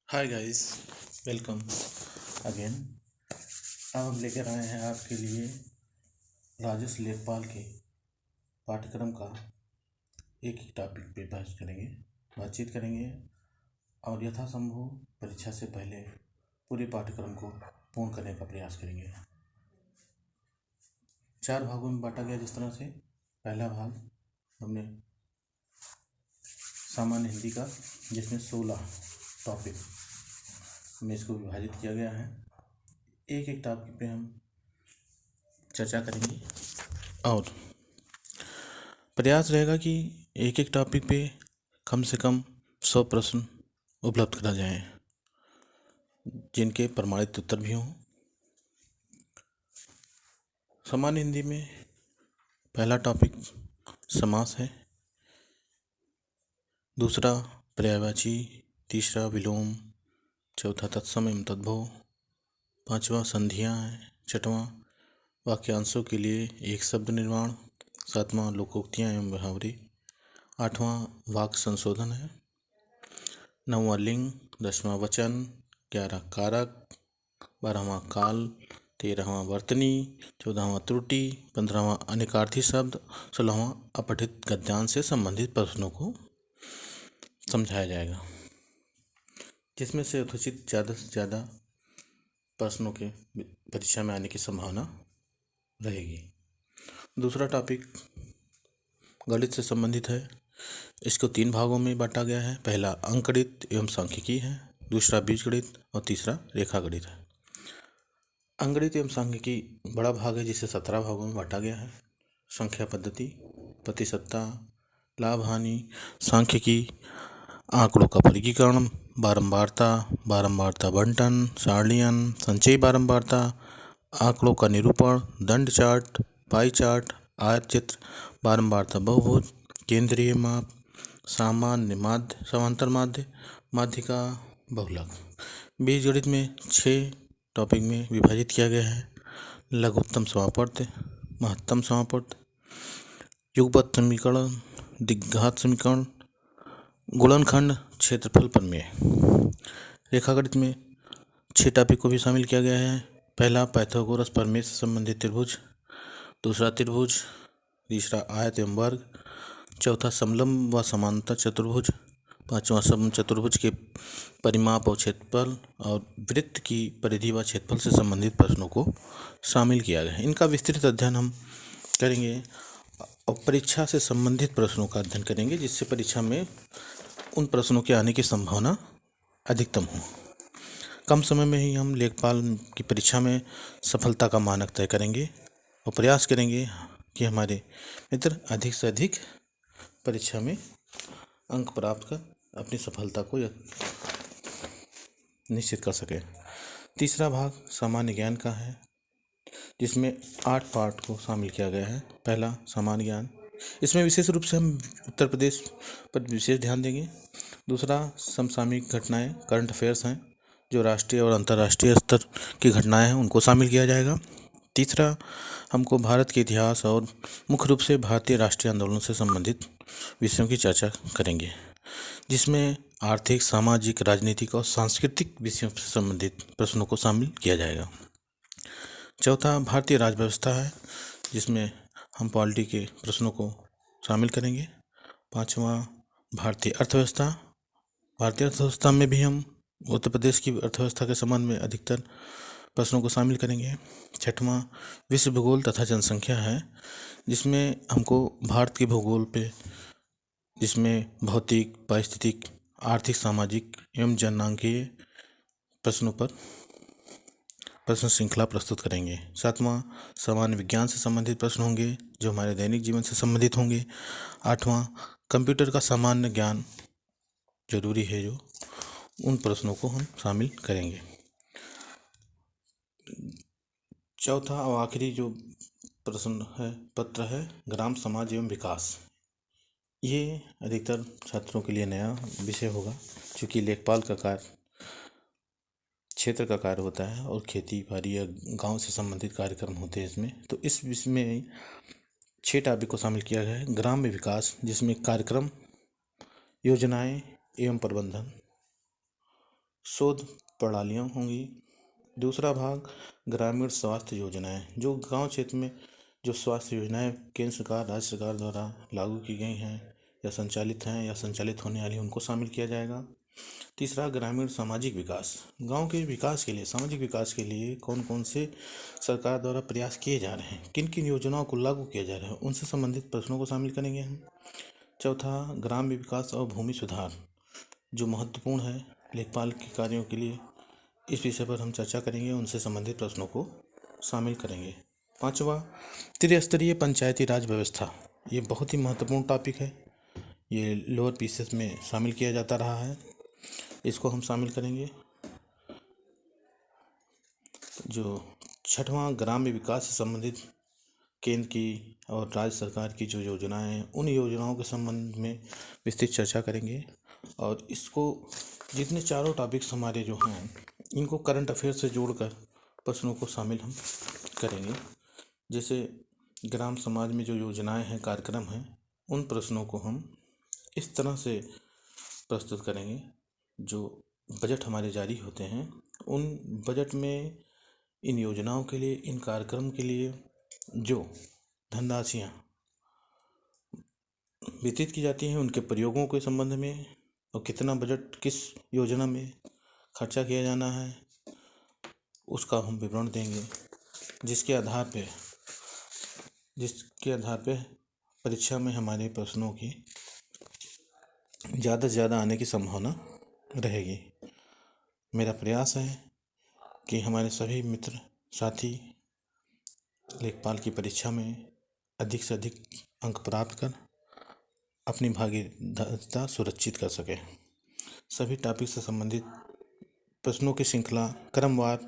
Hi guys, welcome again. अब हम लेकर आए हैं आपके लिए राजेश लेखपाल के पाठ्यक्रम का एक ही टॉपिक पे बातचीत करेंगे और यथासंभव परीक्षा से पहले पूरे पाठ्यक्रम को पूर्ण करने का प्रयास करेंगे। 4 भागों में बांटा गया। जिस तरह से पहला भाग हमने सामान्य हिंदी का, जिसमें 16 टॉपिक में इसको विभाजित किया गया है। एक एक टॉपिक पे हम चर्चा करेंगे और प्रयास रहेगा कि एक एक टॉपिक पे कम से कम 100 प्रश्न उपलब्ध करा जाएं, जिनके प्रमाणित उत्तर भी हों। सामान्य हिंदी में पहला टॉपिक समास है, दूसरा पर्यायवाची, तीसरा विलोम, चौथा तत्सम एवं तद्भव, पांचवा संधियां हैं, छठवां वाक्यांशों के लिए एक शब्द निर्माण, सातवां लोकोक्तियां एवं मुहावरे, आठवां वाक्य संशोधन है, नौवां लिंग, 10वां वचन, 11वां कारक, 12वां काल, 13वां वर्तनी, 14वां त्रुटि, 15वां अनेकार्थी शब्द, 16वां अपठित गद्यांश से संबंधित प्रश्नों को समझाया जाएगा, जिसमें से यथोचित ज़्यादा से ज़्यादा प्रश्नों के परीक्षा में आने की संभावना रहेगी। दूसरा टॉपिक गणित से संबंधित है। इसको 3 भागों में बांटा गया है। पहला अंकगणित एवं सांख्यिकी है, दूसरा बीजगणित और तीसरा रेखागणित है। अंकगणित एवं सांख्यिकी बड़ा भाग है, जिसे 17 भागों में बांटा गया है। संख्या पद्धति, प्रतिशतता, लाभ हानि, सांख्यिकी, आंकड़ों का वर्गीकरण, बारंबारता बंटन, सारणियन, संचयी बारंबारता, आंकड़ों का निरूपण, दंड चार्ट, पाई चार्ट, आयत चित्र, बारंबारता बहुभुज, केंद्रीय माप, सामान्य माध्य, समांतर माध्य, माध्यिका, बहुलक। बीजगणित में 6 टॉपिक में विभाजित किया गया है। लघुत्तम समापवर्त, महत्तम समापवर्त, युगपत समीकरण, द्विघात समीकरण, गुणनखंड, क्षेत्रफल प्रमेय। रेखागणित में 6 टॉपिक को भी शामिल किया गया है। पहला पाइथागोरस प्रमेय से संबंधित त्रिभुज, दूसरा त्रिभुज, तीसरा आयत एवं वर्ग, चौथा समलंब व समांतर चतुर्भुज, पांचवा समचतुर्भुज के परिमाप और क्षेत्रफल, और वृत्त की परिधि व क्षेत्रफल से संबंधित प्रश्नों को शामिल किया गया है। इनका विस्तृत अध्ययन हम करेंगे और परीक्षा से संबंधित प्रश्नों का अध्ययन करेंगे, जिससे परीक्षा में उन प्रश्नों के आने की संभावना अधिकतम हो। कम समय में ही हम लेखपाल की परीक्षा में सफलता का मानक तय करेंगे और प्रयास करेंगे कि हमारे मित्र अधिक से अधिक परीक्षा में अंक प्राप्त कर अपनी सफलता को निश्चित कर सकें। तीसरा भाग सामान्य ज्ञान का है, जिसमें 8 पार्ट को शामिल किया गया है। पहला सामान्य ज्ञान, इसमें विशेष रूप से हम उत्तर प्रदेश पर विशेष ध्यान देंगे। दूसरा समसामयिक घटनाएं, करंट अफेयर्स हैं, जो राष्ट्रीय और अंतर्राष्ट्रीय स्तर की घटनाएं हैं, उनको शामिल किया जाएगा। तीसरा हमको भारत के इतिहास और मुख्य रूप से भारतीय राष्ट्रीय आंदोलन से संबंधित विषयों की चर्चा करेंगे, जिसमें आर्थिक, सामाजिक, राजनीतिक और सांस्कृतिक विषयों से संबंधित प्रश्नों को शामिल किया जाएगा। चौथा भारतीय राज्य व्यवस्था है, जिसमें हम पॉलिटी के प्रश्नों को शामिल करेंगे। पांचवा भारतीय अर्थव्यवस्था, भारतीय अर्थव्यवस्था में भी हम उत्तर प्रदेश की अर्थव्यवस्था के संबंध में अधिकतर प्रश्नों को शामिल करेंगे। छठवां विश्व भूगोल तथा जनसंख्या है, जिसमें हमको भारत के भूगोल पे, जिसमें भौतिक, पारिस्थितिक, आर्थिक, सामाजिक एवं जनांकीय प्रश्नों पर प्रश्न श्रृंखला प्रस्तुत करेंगे। सातवां सामान्य विज्ञान से संबंधित प्रश्न होंगे, जो हमारे दैनिक जीवन से संबंधित होंगे। आठवां कंप्यूटर का सामान्य ज्ञान जरूरी है, जो उन प्रश्नों को हम शामिल करेंगे। चौथा और आखिरी जो प्रश्न है पत्र है, ग्राम समाज एवं विकास। ये अधिकतर छात्रों के लिए नया विषय होगा, क्योंकि लेखपाल का कार्य क्षेत्र का कार्य होता है और खेती बाड़ी या गांव से संबंधित कार्यक्रम होते हैं इसमें। तो इस विषय में 6 टॉपिक को शामिल किया गया है। ग्राम में विकास, जिसमें कार्यक्रम, योजनाएं एवं प्रबंधन, शोध प्रणालियाँ होंगी। दूसरा भाग ग्रामीण स्वास्थ्य योजनाएं, जो गांव क्षेत्र में जो स्वास्थ्य योजनाएं केंद्र सरकार राज्य सरकार द्वारा लागू की गई हैं या संचालित हैं या संचालित होने वाली, उनको शामिल किया जाएगा। तीसरा ग्रामीण सामाजिक विकास, गांव के विकास के लिए, सामाजिक विकास के लिए कौन कौन से सरकार द्वारा प्रयास किए जा रहे हैं, किन किन योजनाओं को लागू किया जा रहा है, उनसे संबंधित प्रश्नों को शामिल करेंगे हम। चौथा ग्राम्य विकास और भूमि सुधार, जो महत्वपूर्ण है लेखपाल के कार्यों के लिए, इस विषय पर हम चर्चा करेंगे, उनसे संबंधित प्रश्नों को शामिल करेंगे। पांचवा त्रिस्तरीय पंचायती राज व्यवस्था, ये बहुत ही महत्वपूर्ण टॉपिक है, ये लोअर पीसेस में शामिल किया जाता रहा है, इसको हम शामिल करेंगे। जो छठवां ग्राम्य विकास से संबंधित केंद्र की और राज्य सरकार की जो योजनाएं हैं, उन योजनाओं के संबंध में विस्तृत चर्चा करेंगे। और इसको जितने चारों टॉपिक्स हमारे जो हैं, इनको करंट अफेयर से जोड़कर प्रश्नों को शामिल हम करेंगे। जैसे ग्राम समाज में जो योजनाएं हैं, कार्यक्रम हैं, उन प्रश्नों को हम इस तरह से प्रस्तुत करेंगे। जो बजट हमारे जारी होते हैं, उन बजट में इन योजनाओं के लिए, इन कार्यक्रम के लिए जो धनराशियाँ वितरित की जाती हैं, उनके प्रयोगों के संबंध में, और कितना बजट किस योजना में खर्चा किया जाना है, उसका हम विवरण देंगे, जिसके आधार पे परीक्षा में हमारे प्रश्नों की ज़्यादा से ज़्यादा आने की संभावना रहेगी। मेरा प्रयास है कि हमारे सभी मित्र साथी लेखपाल की परीक्षा में अधिक से अधिक अंक प्राप्त कर अपनी भागीदारिता सुरक्षित कर सकें। सभी टॉपिक से संबंधित प्रश्नों की श्रृंखला क्रमवार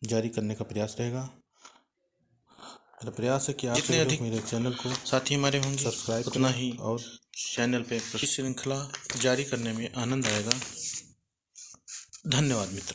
जारी करने का प्रयास रहेगा। मेरा प्रयास है कि आप जितने अधिक मेरे चैनल को साथी हमारे होंगे सब्सक्राइब उतना ही और चैनल पे श्रृंखला जारी करने में आनंद आएगा। धन्यवाद मित्र।